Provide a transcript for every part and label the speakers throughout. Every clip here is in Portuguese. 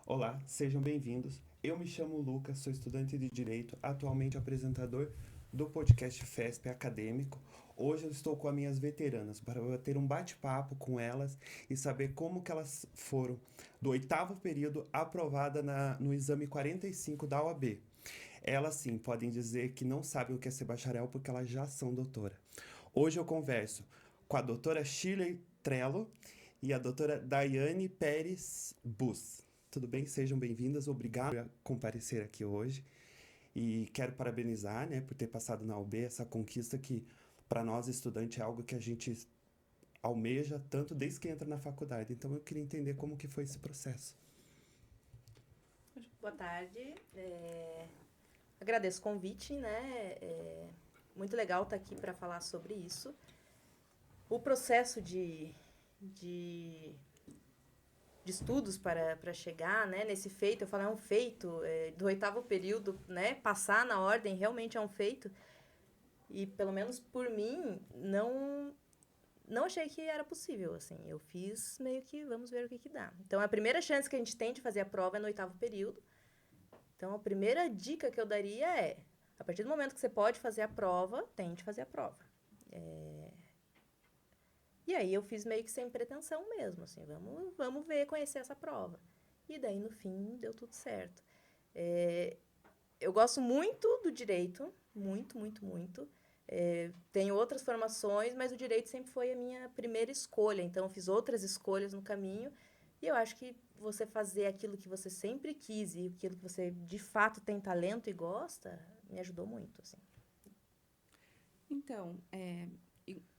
Speaker 1: Olá, sejam bem-vindos. Eu me chamo Lucas, sou estudante de Direito, atualmente apresentador do podcast FESP Acadêmico. Hoje eu estou com as minhas veteranas para ter um bate-papo com elas e saber como que elas foram do oitavo período aprovada no exame 45 da OAB. Elas sim podem dizer que não sabem o que é ser bacharel porque elas já são doutora. Hoje eu converso com a doutora Shirley Trello e a doutora Daiane Pérez Bus. Tudo bem? Sejam bem-vindas. Obrigado por comparecer aqui hoje. E quero parabenizar, né, por ter passado na UB essa conquista que, para nós, estudantes, é algo que a gente almeja tanto desde que entra na faculdade. Então, eu queria entender como que foi esse processo.
Speaker 2: Boa tarde. Agradeço o convite, né? Muito legal estar aqui para falar sobre isso. O processo de estudos para chegar, né, nesse feito, eu falo, é um feito, do oitavo período, né, passar na ordem realmente é um feito. E, pelo menos por mim, não achei que era possível, assim. Eu fiz meio que, vamos ver o que dá. Então, a primeira chance que a gente tem de fazer a prova é no oitavo período. Então, a primeira dica que eu daria é, a partir do momento que você pode fazer a prova, tente fazer a prova. E aí, eu fiz meio que sem pretensão mesmo, assim, vamos ver, conhecer essa prova. E daí, no fim, deu tudo certo. Eu gosto muito do direito, muito, muito, muito. Tenho outras formações, mas o direito sempre foi a minha primeira escolha. Então, eu fiz outras escolhas no caminho. E eu acho que você fazer aquilo que você sempre quis e aquilo que você, de fato, tem talento e gosta, me ajudou muito, assim.
Speaker 3: Então,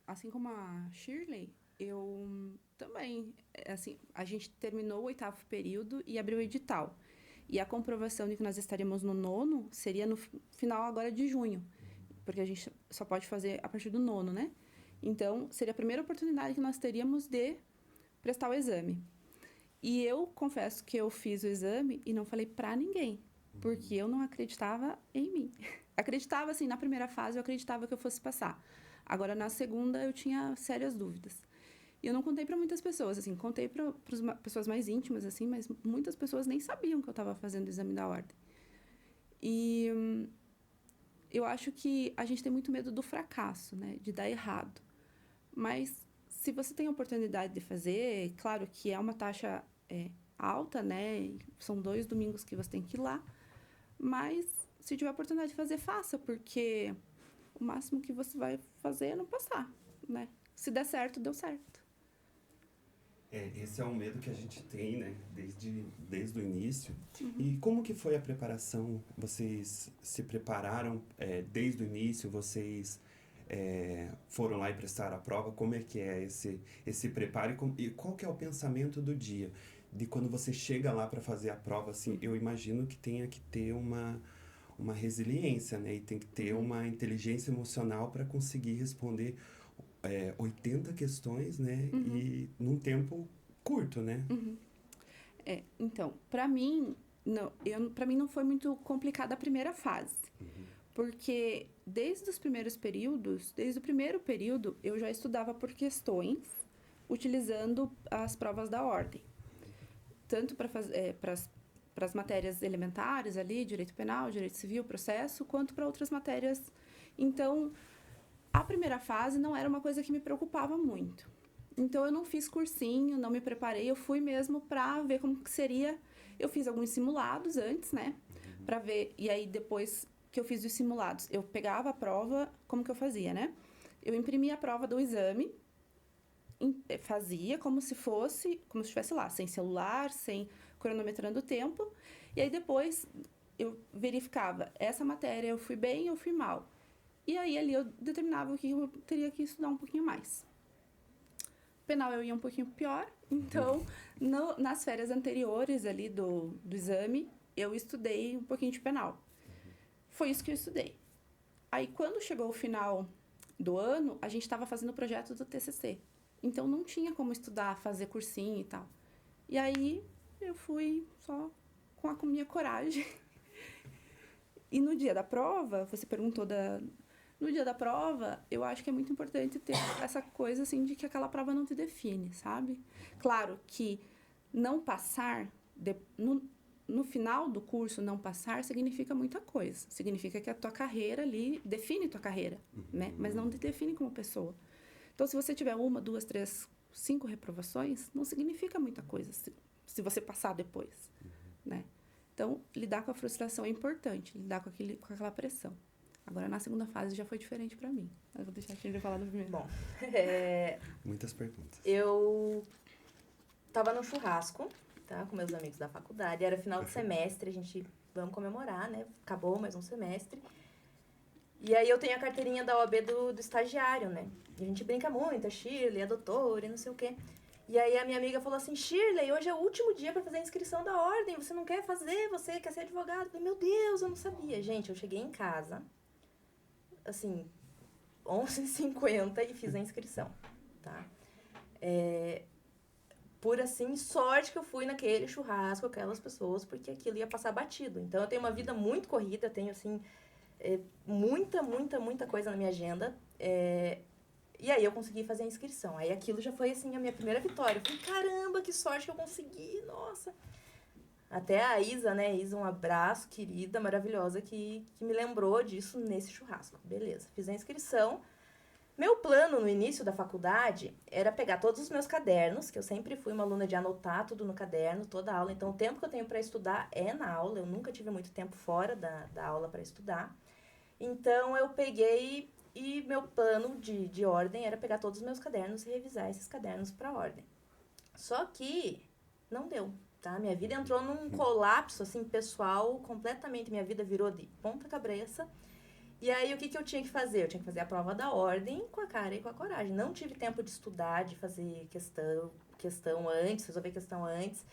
Speaker 3: assim como a Shirley, eu também, assim, a gente terminou o oitavo período e abriu o edital. E a comprovação de que nós estaríamos no nono seria no final agora de junho, porque a gente só pode fazer a partir do nono, né? Então, seria a primeira oportunidade que nós teríamos de prestar o exame. E eu confesso que eu fiz o exame e não falei pra ninguém, porque eu não acreditava em mim. Acreditava, assim, na primeira fase eu acreditava que eu fosse passar. Agora, na segunda, eu tinha sérias dúvidas. E eu não contei para muitas pessoas, assim, contei para as pessoas mais íntimas, assim, mas muitas pessoas nem sabiam que eu estava fazendo o exame da ordem. E eu acho que a gente tem muito medo do fracasso, né, de dar errado. Mas se você tem a oportunidade de fazer, claro que é uma taxa alta, né, são 2 domingos que você tem que ir lá, mas se tiver a oportunidade de fazer, faça, porque o máximo que você vai fazer é não passar, né? Se der certo, deu certo.
Speaker 1: Esse é um medo que a gente tem, né, desde o início. E como que foi a preparação? Vocês se prepararam desde o início? Vocês foram lá e prestaram a prova? Como é que é esse preparo? E qual que é o pensamento do dia? De quando você chega lá para fazer a prova, assim, eu imagino que tenha que ter uma resiliência, né? E tem que ter uma inteligência emocional para conseguir responder 80 questões, né? E num tempo curto, né?
Speaker 3: Então, para mim, para mim não foi muito complicada a primeira fase. Porque desde os primeiros períodos, desde o primeiro período, eu já estudava por questões, utilizando as provas da ordem. Tanto para as matérias elementares ali, direito penal, direito civil, processo, quanto para outras matérias. Então, a primeira fase não era uma coisa que me preocupava muito. Então, eu não fiz cursinho, não me preparei, eu fui mesmo para ver como que seria. Eu fiz alguns simulados antes, né? Para ver, e aí depois que eu fiz os simulados, eu pegava a prova, como que eu fazia, né? Eu imprimia a prova do exame, fazia como se estivesse lá, sem celular, sem cronometrando o tempo, e aí depois eu verificava, essa matéria eu fui bem, eu fui mal. E aí ali eu determinava o que eu teria que estudar um pouquinho mais. Penal eu ia um pouquinho pior, então nas férias anteriores ali do exame, eu estudei um pouquinho de penal. Foi isso que eu estudei. Aí quando chegou o final do ano, a gente estava fazendo o projeto do TCC. Então não tinha como estudar, fazer cursinho e tal. E aí eu fui só com a minha coragem. E no dia da prova, você perguntou no dia da prova, eu acho que é muito importante ter essa coisa, assim, de que aquela prova não te define, sabe? Claro que não passar, no final do curso, não passar significa muita coisa. Significa que a tua carreira ali define tua carreira, né? Mas não te define como pessoa. Então, se você tiver 1, 2, 3, 5 reprovações, não significa muita coisa se você passar depois, né? Então, lidar com a frustração é importante, lidar com aquela pressão. Agora, na segunda fase, já foi diferente para mim. Eu vou deixar a Shirley falar no primeiro.
Speaker 2: Bom,
Speaker 1: Muitas perguntas.
Speaker 2: eu tava num churrasco, tá? Com meus amigos da faculdade. Era final de semestre, a gente... Vamos comemorar, né? Acabou mais um semestre. E aí eu tenho a carteirinha da OAB do estagiário, né? E a gente brinca muito, a Shirley, a doutora e não sei o quê. E aí a minha amiga falou assim, Shirley, hoje é o último dia pra fazer a inscrição da ordem, você não quer fazer, você quer ser advogado. Eu falei, meu Deus, eu não sabia. Gente, eu cheguei em casa, assim, 11h50 e fiz a inscrição, tá? Por, assim, sorte que eu fui naquele churrasco com aquelas pessoas, porque aquilo ia passar batido. Então, eu tenho uma vida muito corrida, tenho, assim, muita coisa na minha agenda. E aí, eu consegui fazer a inscrição. Aí, aquilo já foi, assim, a minha primeira vitória. Eu falei, caramba, que sorte que eu consegui, nossa! Até a Isa, né? Isa, um abraço, querida, maravilhosa, que me lembrou disso nesse churrasco. Beleza, fiz a inscrição. Meu plano no início da faculdade era pegar todos os meus cadernos, que eu sempre fui uma aluna de anotar tudo no caderno, toda a aula. Então, o tempo que eu tenho para estudar é na aula. Eu nunca tive muito tempo fora da aula para estudar. Então, eu peguei e meu plano de ordem era pegar todos os meus cadernos e revisar esses cadernos para ordem. Só que não deu, tá? Minha vida entrou num colapso, assim, pessoal, completamente. Minha vida virou de ponta cabeça. E aí, o que eu tinha que fazer? Eu tinha que fazer a prova da ordem com a cara e com a coragem. Não tive tempo de estudar, de fazer questão antes, resolver questão antes.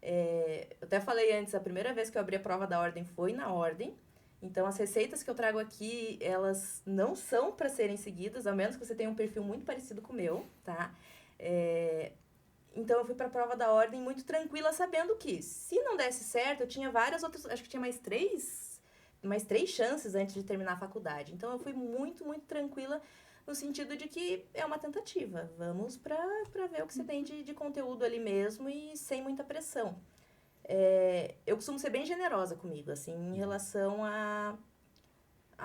Speaker 2: Eu até falei antes, a primeira vez que eu abri a prova da ordem foi na ordem. Então, as receitas que eu trago aqui, elas não são para serem seguidas, a menos que você tenha um perfil muito parecido com o meu, tá? Então, eu fui para a prova da ordem muito tranquila, sabendo que, se não desse certo, eu tinha várias outras... Acho que tinha mais três chances antes de terminar a faculdade. Então, eu fui muito tranquila no sentido de que é uma tentativa. Vamos para ver o que você tem de conteúdo ali mesmo e sem muita pressão. Eu costumo ser bem generosa comigo, assim, em relação a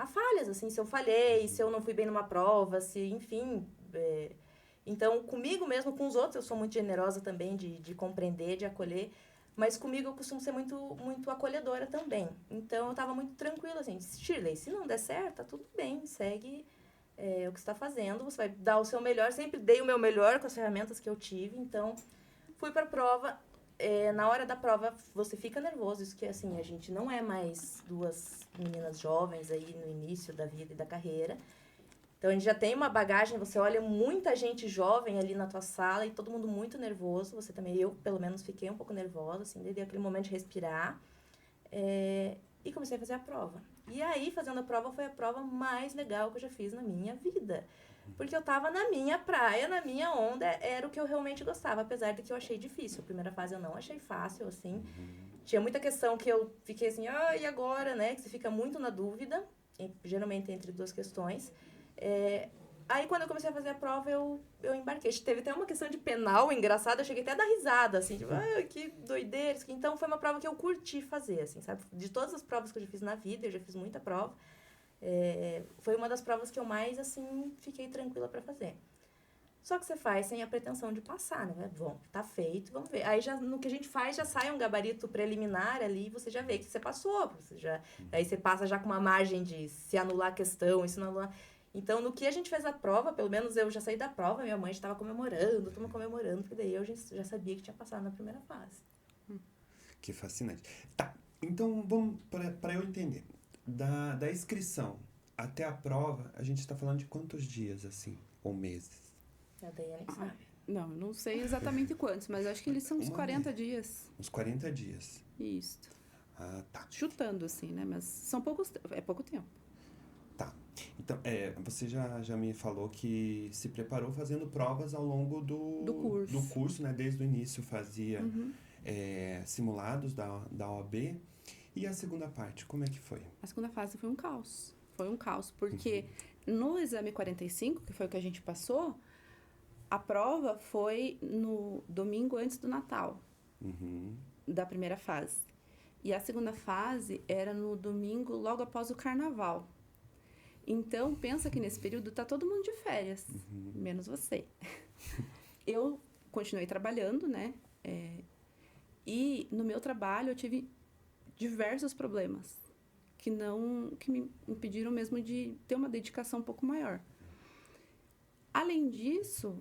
Speaker 2: falhas, assim, se eu falhei, se eu não fui bem numa prova, se, enfim... Então, comigo mesmo, com os outros, eu sou muito generosa também de compreender, de acolher. Mas comigo eu costumo ser muito acolhedora também. Então, eu estava muito tranquila, assim, Shirley, se não der certo, tá tudo bem, segue o que você está fazendo, você vai dar o seu melhor. Sempre dei o meu melhor com as ferramentas que eu tive. Então, fui para a prova. Na hora da prova, você fica nervoso. Isso que, assim, a gente não é mais duas meninas jovens aí no início da vida e da carreira. Então, a gente já tem uma bagagem, você olha muita gente jovem ali na tua sala e todo mundo muito nervoso. Você também, eu, pelo menos, fiquei um pouco nervosa, assim, dei aquele momento de respirar. E comecei a fazer a prova. E aí, fazendo a prova, foi a prova mais legal que eu já fiz na minha vida. Porque eu tava na minha praia, na minha onda, era o que eu realmente gostava, apesar de que eu achei difícil. A primeira fase eu não achei fácil, assim. Tinha muita questão que eu fiquei assim, e agora, né? Que você fica muito na dúvida, geralmente entre duas questões. Aí, quando eu comecei a fazer a prova, eu embarquei. Teve até uma questão de penal engraçada, eu cheguei até a dar risada, assim, tipo, que doideira. Então, foi uma prova que eu curti fazer, assim, sabe? De todas as provas que eu já fiz na vida, eu já fiz muita prova, foi uma das provas que eu mais, assim, fiquei tranquila pra fazer. Só que você faz sem a pretensão de passar, né? Bom, tá feito, vamos ver. Aí, no que a gente faz, já sai um gabarito preliminar ali, e você já vê que você passou. Aí você passa já com uma margem de se anular a questão, e se não anular... Então, no que a gente fez a prova, pelo menos eu já saí da prova, minha mãe estava comemorando, porque daí eu já sabia que tinha passado na primeira fase.
Speaker 1: Que fascinante. Tá, então vamos para eu entender. Da inscrição até a prova, a gente está falando de quantos dias, assim, ou meses?
Speaker 2: A Daiane que sabe.
Speaker 3: Não sei exatamente quantos, mas acho que eles são uns 40 dias.
Speaker 1: Uns 40 dias.
Speaker 3: Isso.
Speaker 1: Ah, tá.
Speaker 3: Chutando, assim, né? Mas são é pouco tempo.
Speaker 1: Tá. Então, você já me falou que se preparou fazendo provas ao longo do curso, né? Desde o início fazia simulados da OAB. E a segunda parte, como é que foi?
Speaker 3: A segunda fase foi um caos. Foi um caos, porque no exame 45, que foi o que a gente passou, a prova foi no domingo antes do Natal, da primeira fase. E a segunda fase era no domingo, logo após o carnaval. Então, pensa que nesse período tá todo mundo de férias, menos você. Eu continuei trabalhando, né? E no meu trabalho eu tive diversos problemas que me impediram mesmo de ter uma dedicação um pouco maior. Além disso,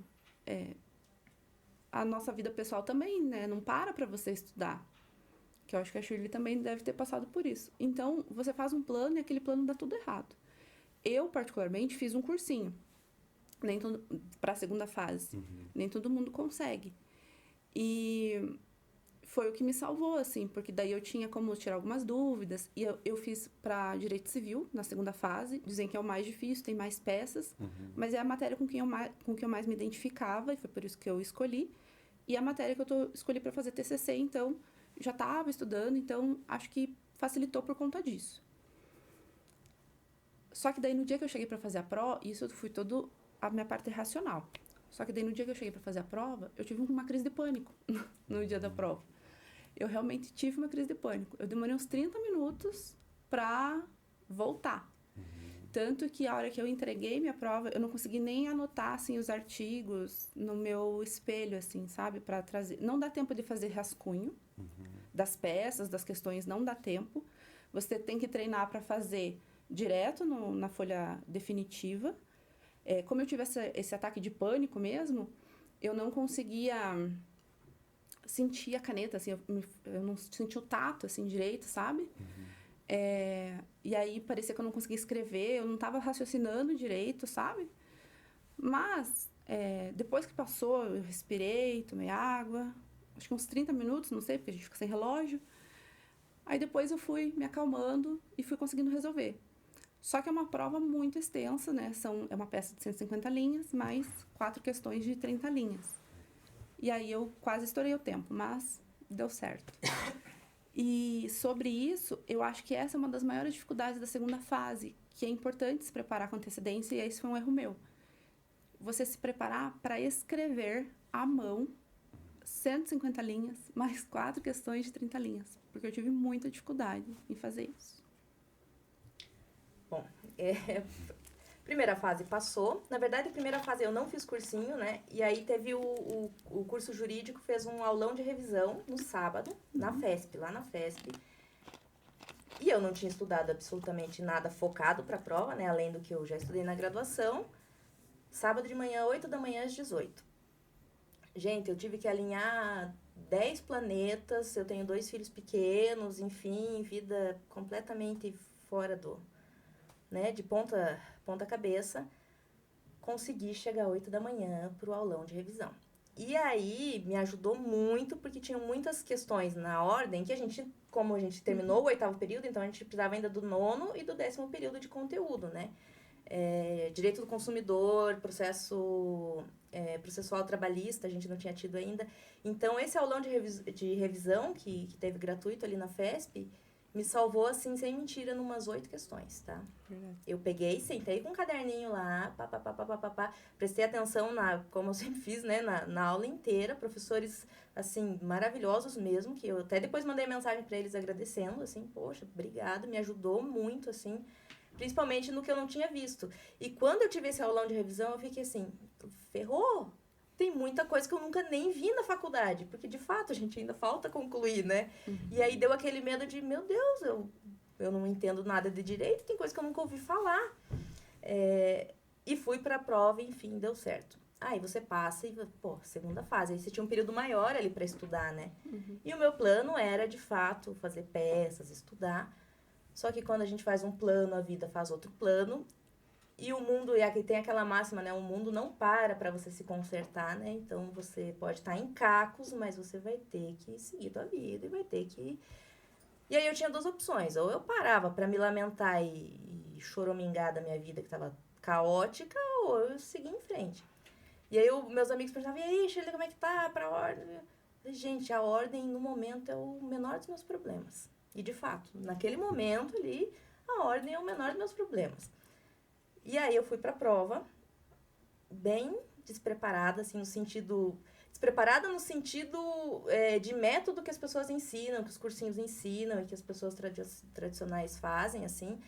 Speaker 3: a nossa vida pessoal também, né? Não para você estudar. Que eu acho que a Shirley também deve ter passado por isso. Então, você faz um plano e aquele plano dá tudo errado. Eu, particularmente, fiz um cursinho. Para a segunda fase. Nem todo mundo consegue. E foi o que me salvou, assim, porque daí eu tinha como tirar algumas dúvidas. E eu fiz para Direito Civil, na segunda fase. Dizem que é o mais difícil, tem mais peças. Mas é a matéria com que eu mais me identificava, e foi por isso que eu escolhi. E a matéria que eu escolhi para fazer TCC, então, já estava estudando, então acho que facilitou por conta disso. Só que daí no dia que eu cheguei para fazer a prova, isso foi todo a minha parte racional. Só que daí no dia que eu cheguei para fazer a prova, eu tive uma crise de pânico no dia da prova. Eu realmente tive uma crise de pânico. Eu demorei uns 30 minutos para voltar. Tanto que a hora que eu entreguei minha prova, eu não consegui nem anotar, assim, os artigos no meu espelho, assim, sabe? Para trazer. Não dá tempo de fazer rascunho das peças, das questões, não dá tempo. Você tem que treinar para fazer direto na folha definitiva. Como eu tive esse ataque de pânico mesmo, eu não conseguia sentir a caneta, assim, eu não senti o tato, assim, direito, sabe? E aí parecia que eu não conseguia escrever, eu não estava raciocinando direito, sabe? Mas, depois que passou, eu respirei, tomei água, acho que uns 30 minutos, não sei, porque a gente fica sem relógio. Aí depois eu fui me acalmando e fui conseguindo resolver. Só que é uma prova muito extensa, né? É uma peça de 150 linhas, mais 4 questões de 30 linhas. E aí eu quase estourei o tempo, mas deu certo. E sobre isso, eu acho que essa é uma das maiores dificuldades da segunda fase, que é importante se preparar com antecedência, e esse foi um erro meu. Você se preparar para escrever à mão 150 linhas, mais 4 questões de 30 linhas, porque eu tive muita dificuldade em fazer isso.
Speaker 2: Bom, primeira fase passou. Na verdade, a primeira fase eu não fiz cursinho, né? E aí teve o curso jurídico, fez um aulão de revisão no sábado, na FESP, lá na FESP. E eu não tinha estudado absolutamente nada focado para a prova, né? Além do que eu já estudei na graduação. Sábado de manhã, 8 da manhã às 18. Gente, eu tive que alinhar 10 planetas, eu tenho 2 filhos pequenos, enfim, vida completamente fora de ponta cabeça. Consegui chegar às 8 da manhã pro aulão de revisão. E aí, me ajudou muito, porque tinham muitas questões na ordem que como a gente terminou o 8º período, então a gente precisava ainda do 9º e do 10º período de conteúdo, né? Direito do consumidor, processual trabalhista, a gente não tinha tido ainda. Então, esse aulão de revisão, que teve gratuito ali na FESP, me salvou, assim, sem mentira, numas 8 questões, tá? Eu peguei, sentei com um caderninho lá, prestei atenção como eu sempre fiz, né, na aula inteira, professores, assim, maravilhosos mesmo, que eu até depois mandei mensagem para eles agradecendo, assim, poxa, obrigado, me ajudou muito, assim, principalmente no que eu não tinha visto. E quando eu tive esse aulão de revisão, eu fiquei assim, ferrou! Tem muita coisa que eu nunca nem vi na faculdade, porque, de fato, a gente ainda falta concluir, né? E aí deu aquele medo de, meu Deus, eu não entendo nada de direito, tem coisa que eu nunca ouvi falar. E fui pra prova, enfim, deu certo. Aí você passa e, segunda fase. Aí você tinha um período maior ali pra estudar, né? E o meu plano era, de fato, fazer peças, estudar. Só que quando a gente faz um plano, a vida faz outro plano. E o mundo, e aqui tem aquela máxima, né? O mundo não para você se consertar, né? Então, você pode estar em cacos, mas você vai ter que seguir tua vida e vai ter que... E aí eu tinha 2 opções. Ou eu parava para me lamentar e choramingar da minha vida que estava caótica, ou eu seguia em frente. E aí meus amigos perguntavam, e aí, Shirley, como é que tá pra ordem? Eu falei, gente, a ordem no momento é o menor dos meus problemas. E de fato, naquele momento ali, a ordem é o menor dos meus problemas. E aí eu fui pra prova, bem despreparada, assim, no sentido... despreparada no sentido de método que as pessoas ensinam, que os cursinhos ensinam e que as pessoas tradicionais fazem, assim.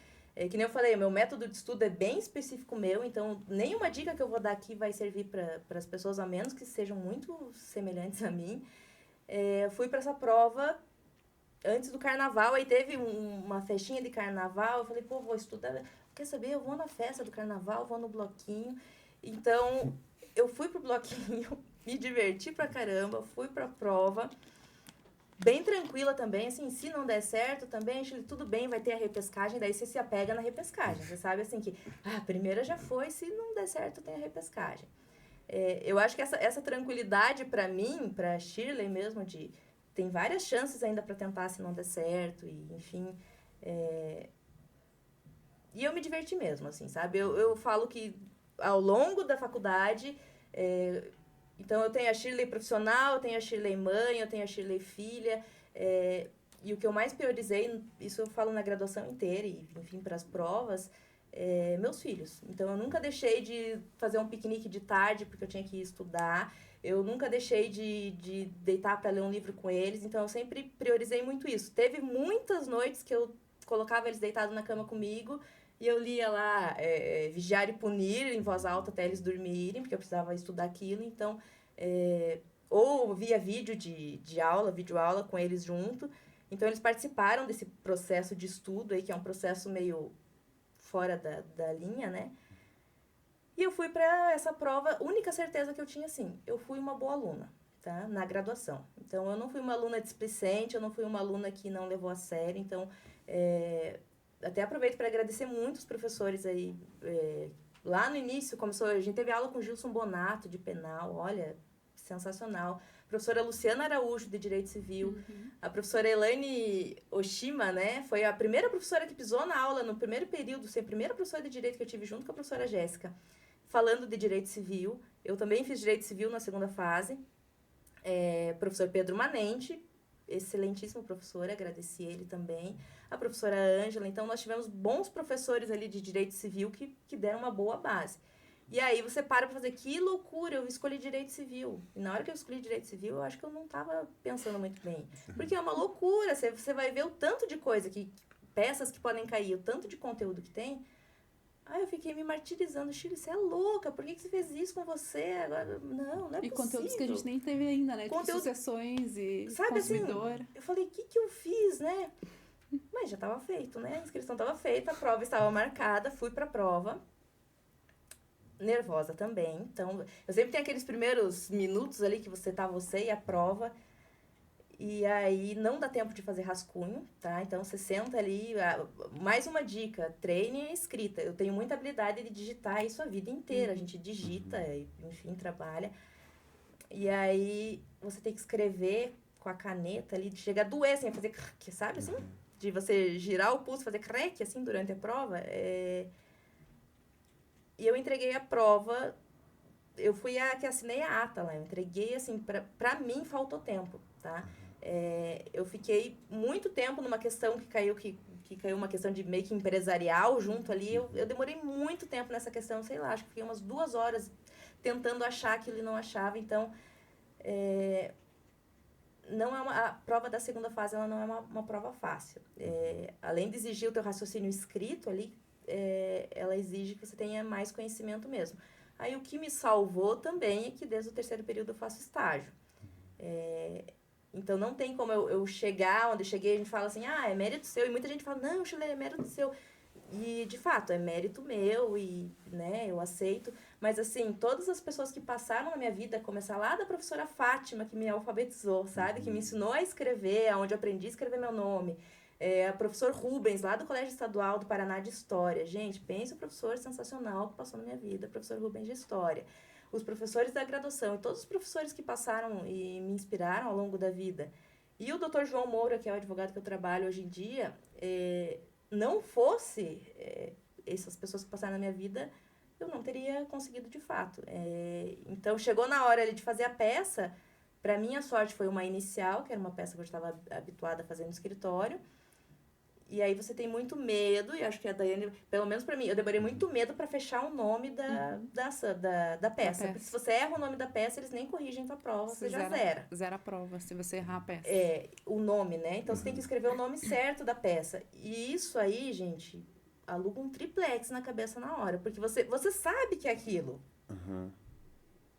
Speaker 2: Que nem eu falei, o meu método de estudo é bem específico meu, então nenhuma dica que eu vou dar aqui vai servir para as pessoas, a menos que sejam muito semelhantes a mim. Eu fui para essa prova antes do carnaval, aí teve uma festinha de carnaval, eu falei, pô, vou estudar, quer saber, eu vou na festa do carnaval, vou no bloquinho. Então, eu fui pro bloquinho, me diverti pra caramba, fui pra prova, bem tranquila também, assim, se não der certo também, tudo bem, vai ter a repescagem, daí você se apega na repescagem, você sabe, assim, que a primeira já foi, se não der certo tem a repescagem. Eu acho que essa tranquilidade pra mim, pra Shirley mesmo, tem várias chances ainda pra tentar se não der certo, e enfim, e eu me diverti mesmo, assim, sabe, eu falo que ao longo da faculdade, então eu tenho a Shirley profissional, eu tenho a Shirley mãe, eu tenho a Shirley filha, e o que eu mais priorizei, isso eu falo na graduação inteira, e enfim, para as provas, meus filhos. Então eu nunca deixei de fazer um piquenique de tarde, porque eu tinha que ir estudar, eu nunca deixei de deitar para ler um livro com eles, então eu sempre priorizei muito isso. Teve muitas noites que eu colocava eles deitados na cama comigo, e eu lia lá Vigiar e Punir em voz alta até eles dormirem, porque eu precisava estudar aquilo. Então, ou via vídeo de aula, videoaula com eles junto. Então, eles participaram desse processo de estudo aí, que é um processo meio fora da linha, né? E eu fui para essa prova, única certeza que eu tinha, assim, eu fui uma boa aluna, tá? Na graduação. Então, eu não fui uma aluna displicente, eu não fui uma aluna que não levou a sério. Então, até aproveito para agradecer muito os professores aí. Lá no início, a gente teve aula com o Gilson Bonato, de penal, olha, sensacional. A professora Luciana Araújo, de Direito Civil. A professora Elaine Oshima, né, foi a primeira professora que pisou na aula no primeiro período, a primeira professora de Direito que eu tive junto com a professora Jéssica, falando de Direito Civil. Eu também fiz Direito Civil na segunda fase. Professor Pedro Manente, excelentíssimo professor, agradeci ele também. A professora Ângela, então nós tivemos bons professores ali de Direito Civil que deram uma boa base. E aí você para fazer, que loucura, eu escolhi Direito Civil. E na hora que eu escolhi Direito Civil, eu acho que eu não estava pensando muito bem. Porque é uma loucura, você vai ver o tanto de coisa, peças que podem cair, o tanto de conteúdo que tem. Aí eu fiquei me martirizando, Shirley, você é louca, por que você fez isso com você? Agora, não é possível.
Speaker 3: E conteúdos que a gente nem teve ainda, né? Tipo, sucessões e consumidor.
Speaker 2: Assim, eu falei, o que eu fiz, né? Mas já estava feito, né? A inscrição estava feita, a prova estava marcada, fui para a prova. Nervosa também. Então, eu sempre tenho aqueles primeiros minutos ali que você e a prova. E aí não dá tempo de fazer rascunho, tá? Então você senta ali. Mais uma dica: treine a escrita. Eu tenho muita habilidade de digitar isso a vida inteira. A gente digita, enfim, trabalha. E aí você tem que escrever com a caneta ali, chega a doer, assim, fazer crack, sabe assim? De você girar o pulso, fazer crack, assim, durante a prova. E eu entreguei a prova, eu fui a que assinei a ata lá, eu entreguei, assim, pra mim faltou tempo, tá? Eu fiquei muito tempo numa questão que caiu uma questão de meio que empresarial junto ali, eu demorei muito tempo nessa questão, sei lá, acho que fiquei umas 2 horas tentando achar aquilo e não achava, então, não é a prova da segunda fase, ela não é uma prova fácil. Além de exigir o teu raciocínio escrito ali, ela exige que você tenha mais conhecimento mesmo. Aí o que me salvou também é que desde o 3º período eu faço estágio. Então não tem como eu chegar onde eu cheguei, a gente fala assim, é mérito seu, e muita gente fala, não, Shirley, é mérito seu. E de fato, é mérito meu, e né, eu aceito. Mas assim, todas as pessoas que passaram na minha vida, começar lá da professora Fátima, que me alfabetizou, sabe? Que me ensinou a escrever, onde eu aprendi a escrever meu nome. A professor Rubens, lá do Colégio Estadual do Paraná de História. Gente, pense o professor sensacional que passou na minha vida, professor Rubens de História. Os professores da graduação e todos os professores que passaram e me inspiraram ao longo da vida. E o Dr. João Moura, que é o advogado que eu trabalho hoje em dia, não fosse essas pessoas que passaram na minha vida, eu não teria conseguido de fato. Então, chegou na hora ali de fazer a peça. Para minha sorte, foi uma inicial, que era uma peça que eu estava habituada a fazer no escritório. E aí você tem muito medo, e acho que a Daiane, pelo menos pra mim, eu demorei muito medo pra fechar o nome da peça. Porque se você erra o nome da peça, eles nem corrigem tua prova, você já zera.
Speaker 3: Zera a prova se você errar a peça.
Speaker 2: O nome, né? Então você tem que escrever o nome certo da peça. E isso aí, gente, aluga um triplex na cabeça na hora. Porque você sabe que é aquilo.
Speaker 1: Uhum.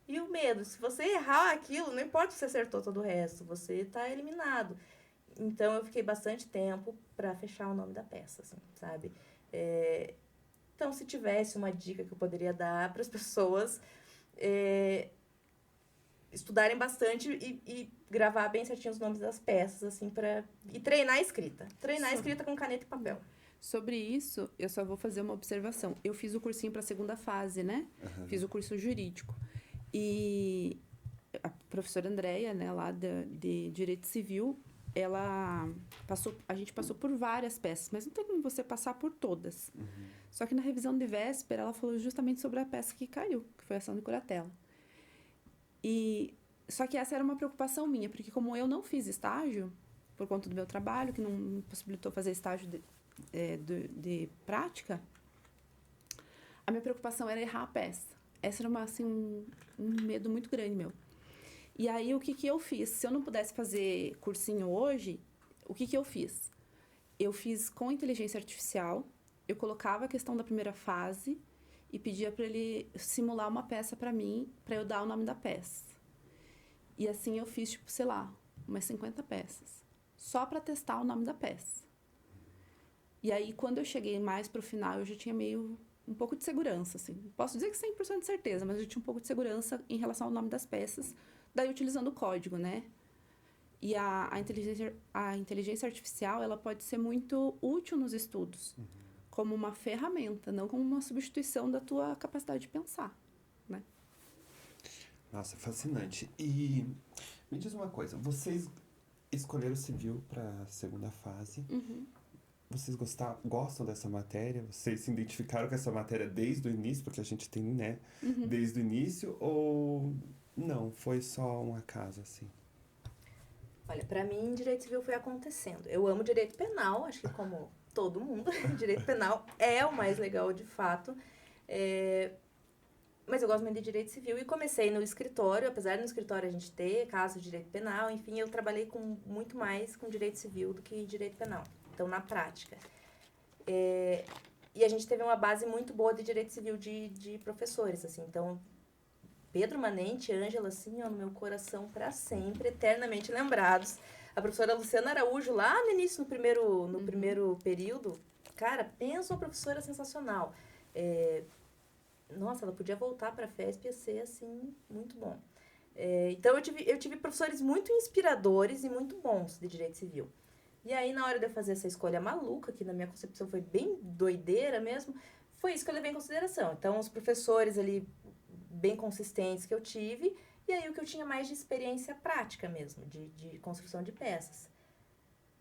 Speaker 2: E o medo, se você errar aquilo, não importa se você acertou todo o resto, você tá eliminado. Então, eu fiquei bastante tempo para fechar o nome da peça, assim, sabe? Então, se tivesse uma dica que eu poderia dar para as pessoas, estudarem bastante e gravar bem certinho os nomes das peças, assim, e treinar a escrita. Treinar a escrita com caneta e papel.
Speaker 3: Sobre isso, eu só vou fazer uma observação. Eu fiz o cursinho para a segunda fase, né?
Speaker 1: Uhum.
Speaker 3: Fiz o curso jurídico. E a professora Andréia, né, lá de Direito Civil, a gente passou por várias peças, mas não tem como você passar por todas.
Speaker 1: Uhum.
Speaker 3: Só que na revisão de véspera, ela falou justamente sobre a peça que caiu, que foi a ação de curatela. Só que essa era uma preocupação minha, porque como eu não fiz estágio, por conta do meu trabalho, que não me possibilitou fazer estágio de prática, a minha preocupação era errar a peça. Essa era um medo muito grande meu. E aí, o que eu fiz? Se eu não pudesse fazer cursinho hoje, o que eu fiz? Eu fiz com inteligência artificial, eu colocava a questão da primeira fase e pedia para ele simular uma peça para mim, para eu dar o nome da peça. E assim eu fiz, tipo, sei lá, umas 50 peças. Só para testar o nome da peça. E aí, quando eu cheguei mais pro final, eu já tinha um pouco de segurança, assim. Posso dizer que 100% de certeza, mas eu tinha um pouco de segurança em relação ao nome das peças, daí utilizando o código, né? E a inteligência artificial, ela pode ser muito útil nos estudos, como uma ferramenta, não como uma substituição da tua capacidade de pensar, né?
Speaker 1: Nossa, fascinante. E me diz uma coisa, vocês escolheram civil para a segunda fase.
Speaker 3: Uhum.
Speaker 1: Vocês gostam dessa matéria? Vocês se identificaram com essa matéria desde o início? Porque a gente tem, né?
Speaker 3: Uhum.
Speaker 1: Desde o início? Ou não? Foi só um acaso, assim?
Speaker 2: Olha, pra mim, direito civil foi acontecendo. Eu amo direito penal, acho que como todo mundo, direito penal é o mais legal de fato. Mas eu gosto muito de direito civil e comecei no escritório, apesar de no escritório a gente ter caso de direito penal, enfim, eu trabalhei muito mais com direito civil do que direito penal. Então, na prática. E a gente teve uma base muito boa de direito civil de professores, assim. Então, Pedro Manente e Ângela, assim, ó, no meu coração para sempre, eternamente lembrados. A professora Luciana Araújo, lá no início, no primeiro período, cara, pensa uma professora sensacional. Nossa, ela podia voltar para a FESP e ia ser, assim, muito bom. Então, eu tive professores muito inspiradores e muito bons de direito civil. E aí, na hora de eu fazer essa escolha maluca, que na minha concepção foi bem doideira mesmo, foi isso que eu levei em consideração. Então, os professores ali bem consistentes que eu tive, e aí o que eu tinha mais de experiência prática mesmo, de construção de peças.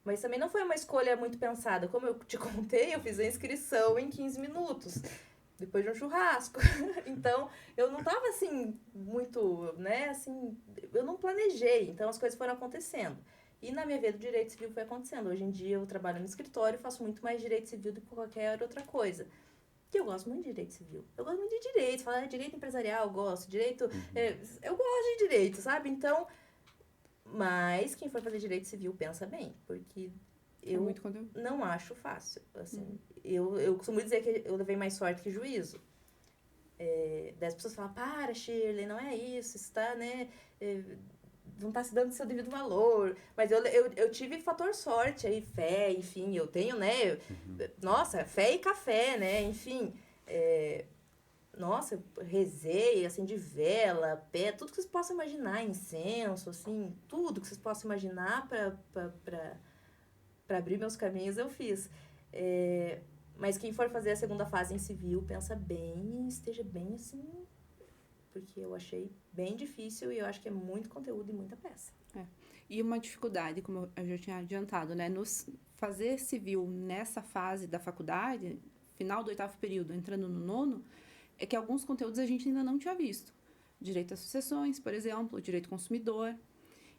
Speaker 2: Mas também não foi uma escolha muito pensada. Como eu te contei, eu fiz a inscrição em 15 minutos, depois de um churrasco. Então, eu não tava, assim, muito, né, assim, eu não planejei, então as coisas foram acontecendo. E na minha vida o direito civil foi acontecendo. Hoje em dia eu trabalho no escritório e faço muito mais direito civil do que qualquer outra coisa. Que eu gosto muito de direito civil. Eu gosto muito de direito. Falar direito empresarial, eu gosto. Direito... eu gosto de direito, sabe? Então... Mas quem for fazer direito civil, pensa bem. Porque eu não acho fácil. Assim, eu costumo dizer que eu levei mais sorte que juízo. Daí as pessoas falam, para, Shirley, não é isso. Está, né... não está se dando seu devido valor. Mas eu tive fator sorte aí, fé, enfim, eu tenho, né? Nossa, fé e café, né? Enfim, nossa, eu rezei, assim, de vela, pé, tudo que vocês possam imaginar, incenso, assim, tudo que vocês possam imaginar para abrir meus caminhos, eu fiz. Mas quem for fazer a segunda fase em civil, pensa bem e esteja bem, assim... Porque eu achei bem difícil e eu acho que é muito conteúdo e muita peça.
Speaker 3: E uma dificuldade, como eu já tinha adiantado, né? Fazer civil nessa fase da faculdade, final do 8º período, entrando no 9º, é que alguns conteúdos a gente ainda não tinha visto. Direito às sucessões, por exemplo, direito consumidor.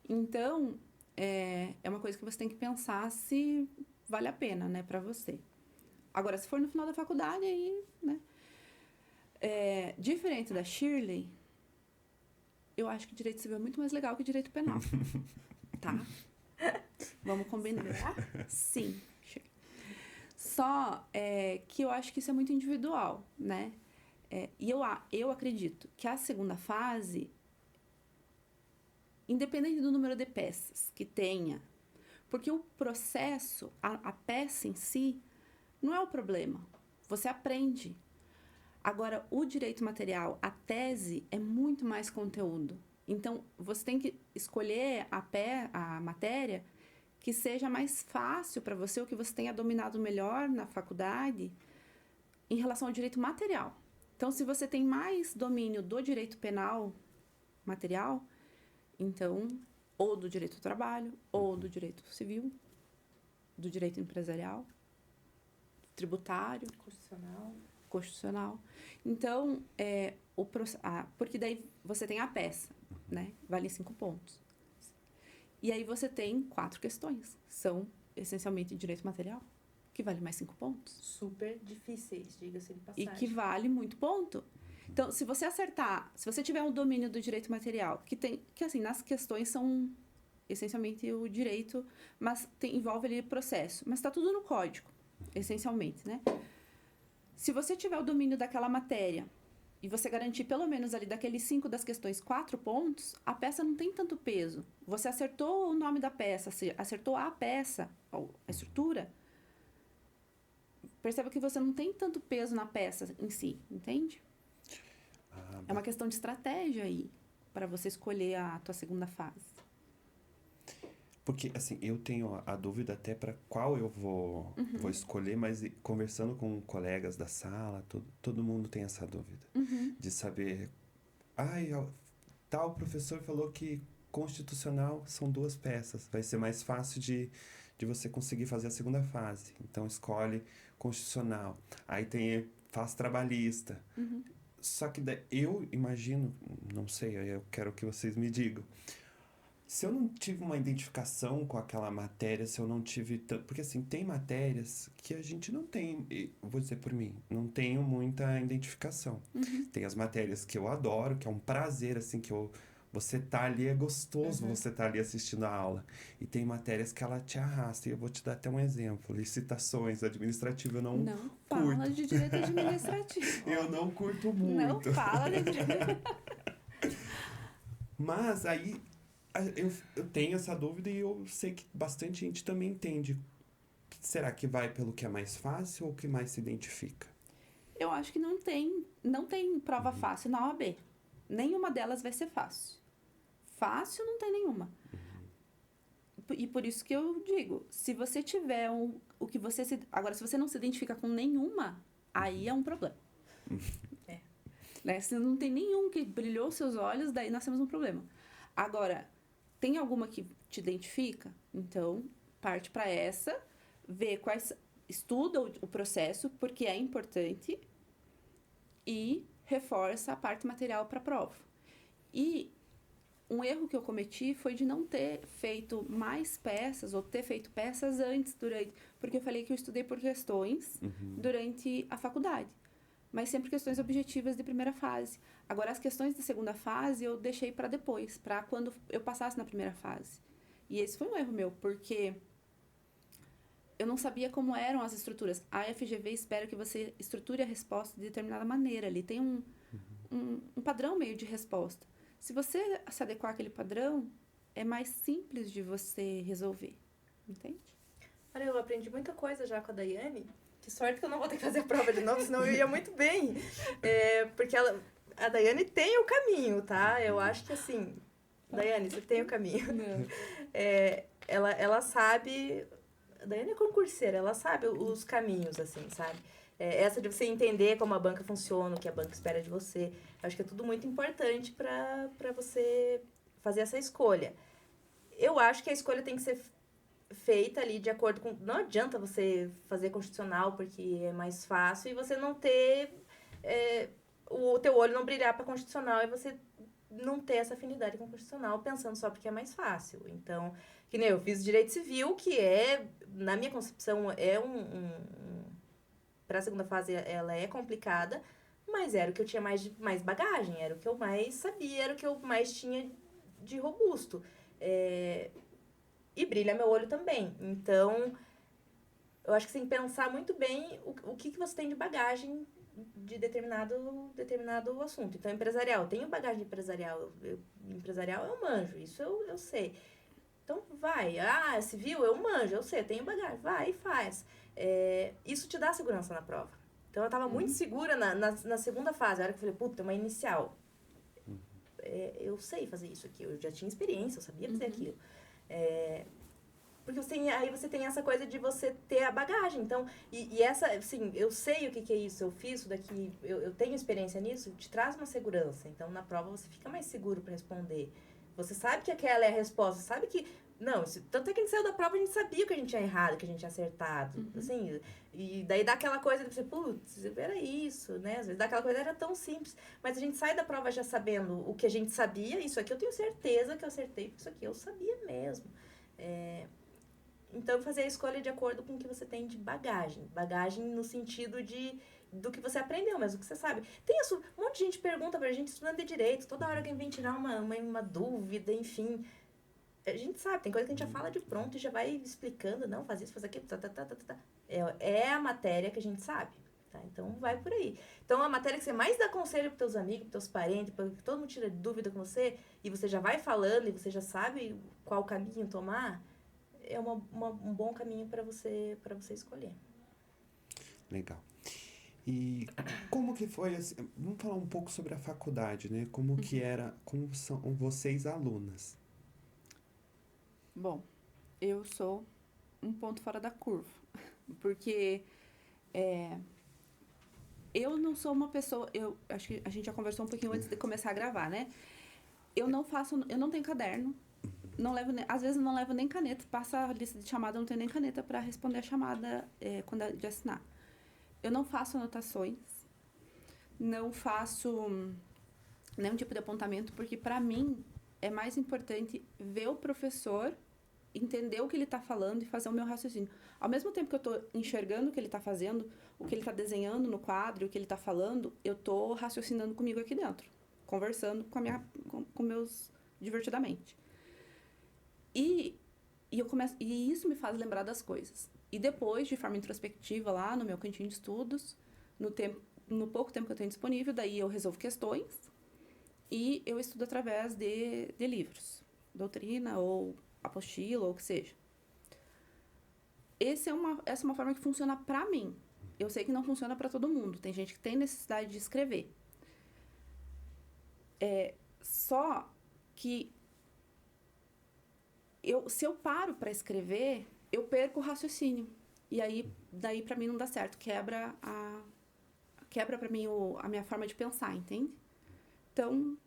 Speaker 3: Então, é uma coisa que você tem que pensar se vale a pena, né, para você. Agora, se for no final da faculdade, aí, né? Diferente da Shirley, eu acho que direito civil é muito mais legal que direito penal. Tá? Vamos combinar. Sim. Só que eu acho que isso é muito individual, né? E eu acredito que a segunda fase, independente do número de peças que tenha, porque o processo, a peça em si, não é o problema. Você aprende. Agora, o direito material, a tese, é muito mais conteúdo. Então, você tem que escolher a matéria que seja mais fácil para você, ou que você tenha dominado melhor na faculdade, em relação ao direito material. Então, se você tem mais domínio do direito penal material, então, ou do direito do trabalho, ou do direito civil, do direito empresarial, tributário, constitucional. Então, porque daí você tem a peça, né? Vale 5 pontos. E aí você tem 4 questões. São, essencialmente, direito material, que vale mais 5 pontos.
Speaker 2: Super difíceis, diga-se de passagem.
Speaker 3: E que vale muito ponto. Então, se você acertar, se você tiver um domínio do direito material, que assim, nas questões são essencialmente o direito, mas envolve ali processo. Mas está tudo no código, essencialmente, né? Se você tiver o domínio daquela matéria e você garantir pelo menos ali daqueles 5 das questões 4 pontos, a peça não tem tanto peso. Você acertou o nome da peça, acertou a peça, ou a estrutura, perceba que você não tem tanto peso na peça em si, entende? É uma questão de estratégia aí, para você escolher a tua segunda fase.
Speaker 1: Porque, assim, eu tenho a dúvida até para qual eu vou escolher, mas conversando com colegas da sala, todo mundo tem essa dúvida. De saber, tal professor falou que constitucional são 2 peças, vai ser mais fácil de você conseguir fazer a segunda fase. Então, escolhe constitucional. Aí faz trabalhista. Só que eu imagino, não sei, eu quero que vocês me digam. Se eu não tive uma identificação com aquela matéria, se eu não tive... Porque, assim, tem matérias que a gente não tem, vou dizer por mim, não tenho muita identificação. Tem as matérias que eu adoro, que é um prazer, assim, você tá ali, é gostoso você tá ali assistindo a aula. E tem matérias que ela te arrasta. E eu vou te dar até um exemplo. Licitações, administrativo, eu não curto.
Speaker 3: Fala de direito administrativo.
Speaker 1: Eu não curto muito.
Speaker 3: Não fala de direito.
Speaker 1: Mas aí... Eu tenho essa dúvida e eu sei que bastante gente também entende. Será que vai pelo que é mais fácil ou o que mais se identifica?
Speaker 3: Eu acho que não tem prova fácil na OAB. Nenhuma delas vai ser fácil. Fácil não tem nenhuma. E por isso que eu digo, se você tiver o que você se... Agora, se você não se identifica com nenhuma, aí é um problema. Né? Se não tem nenhum que brilhou seus olhos, daí nós temos um problema. Agora, tem alguma que te identifica? Então, parte para essa, vê estuda o processo, porque é importante, e reforça a parte material para a prova. E um erro que eu cometi foi de não ter feito mais peças, ou ter feito peças antes, porque eu falei que eu estudei por questões durante a faculdade. Mas sempre questões objetivas de primeira fase. Agora, as questões de segunda fase eu deixei para depois, para quando eu passasse na primeira fase. E esse foi um erro meu, porque eu não sabia como eram as estruturas. A FGV espera que você estruture a resposta de determinada maneira. Ali tem um padrão meio de resposta. Se você se adequar àquele padrão, é mais simples de você resolver. Entende?
Speaker 2: Olha, eu aprendi muita coisa já com a Daiane. Que sorte que eu não vou ter que fazer a prova de novo, senão eu ia muito bem. Porque a Daiane tem o caminho, tá? Eu acho que assim... Daiane, você tem o caminho. Ela sabe... A Daiane é concurseira, ela sabe os caminhos, assim, sabe? Essa de você entender como a banca funciona, o que a banca espera de você. Eu acho que é tudo muito importante para você fazer essa escolha. Eu acho que a escolha tem que ser feita ali de acordo com... Não adianta você fazer constitucional porque é mais fácil e você não ter... o teu olho não brilhar para constitucional e você não ter essa afinidade com constitucional pensando só porque é mais fácil. Então, Que nem eu fiz direito civil, que é, na minha concepção, é para a segunda fase, ela é complicada, mas era o que eu tinha mais bagagem, era o que eu mais sabia, era o que eu mais tinha de robusto. E brilha meu olho também. Então, eu acho que você tem que pensar muito bem o que você tem de bagagem de determinado assunto. Então, empresarial, eu tenho bagagem empresarial. Empresarial eu manjo, isso eu sei. Então, vai. Civil, eu manjo, eu sei, eu tenho bagagem. Vai e faz. Isso te dá segurança na prova. Então, eu estava muito segura na segunda fase. A hora que eu falei, puta, uma inicial. Eu sei fazer isso aqui. Eu já tinha experiência, eu sabia fazer aquilo. Porque aí você tem essa coisa de você ter a bagagem. Então, e essa, assim, eu sei o que é isso, eu fiz isso daqui, eu tenho experiência nisso, te traz uma segurança. Então, na prova, você fica mais seguro para responder. Você sabe que aquela é a resposta, sabe que... Não, tanto é que a gente saiu da prova, a gente sabia que a gente tinha errado, que a gente tinha acertado. Assim, e daí dá aquela coisa de você, putz, era isso, né? Às vezes dá aquela coisa, era tão simples. Mas a gente sai da prova já sabendo o que a gente sabia, isso aqui eu tenho certeza que eu acertei, isso aqui eu sabia mesmo. Então, fazer a escolha de acordo com o que você tem de bagagem. Bagagem no sentido do que você aprendeu, mas o que você sabe. Um monte de gente pergunta pra gente, estudando de direito, toda hora alguém vem tirar uma dúvida, enfim. A gente sabe, tem coisa que a gente já fala de pronto e já vai explicando, não, faz isso, faz aquilo, É a matéria que a gente sabe, tá? Então, vai por aí. Então, a matéria que você mais dá conselho pros teus amigos, pros teus parentes, pra que todo mundo tira dúvida com você, e você já vai falando, e você já sabe qual caminho tomar, é um bom caminho para você escolher.
Speaker 1: Legal. E como que foi, assim, vamos falar um pouco sobre a faculdade, né? Como são vocês alunas?
Speaker 3: Bom, eu sou um ponto fora da curva, porque eu não sou uma pessoa, eu acho que a gente já conversou um pouquinho antes de começar a gravar, né? Eu não tenho caderno, às vezes eu não levo nem caneta, passa a lista de chamada, eu não tenho nem caneta para responder a chamada quando é de assinar. Eu não faço anotações, não faço nenhum tipo de apontamento, porque para mim é mais importante ver o professor, entender o que ele está falando e fazer o meu raciocínio. Ao mesmo tempo que eu estou enxergando o que ele está fazendo, o que ele está desenhando no quadro, o que ele está falando, eu estou raciocinando comigo aqui dentro, conversando com meus divertidamente. E isso me faz lembrar das coisas. E depois, de forma introspectiva, lá no meu cantinho de estudos, no pouco tempo que eu tenho disponível, daí eu resolvo questões e eu estudo através de livros, doutrina ou apostila ou o que seja. Essa é uma forma que funciona para mim. Eu sei que não funciona para todo mundo. Tem gente que tem necessidade de escrever. Só que se eu paro para escrever, eu perco o raciocínio. E aí, daí para mim não dá certo. Quebra para mim a minha forma de pensar, entende? Então,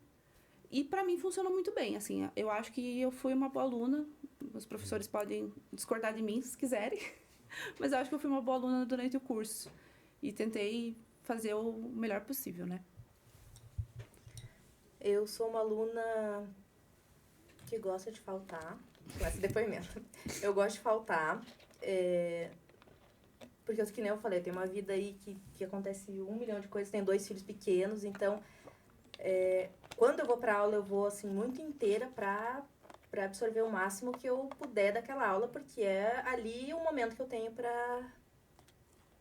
Speaker 3: e para mim funcionou muito bem, assim. Eu acho que eu fui uma boa aluna. Os professores podem discordar de mim se quiserem. Mas eu acho que eu fui uma boa aluna durante o curso. E tentei fazer o melhor possível, né?
Speaker 2: Eu sou uma aluna que gosta de faltar. Com esse depoimento. Eu gosto de faltar. Porque, que nem eu falei, eu tenho uma vida aí que acontece 1 milhão de coisas. Tenho 2 filhos pequenos, então... quando eu vou pra aula, eu vou, assim, muito inteira pra absorver o máximo que eu puder daquela aula, porque é ali o momento que eu tenho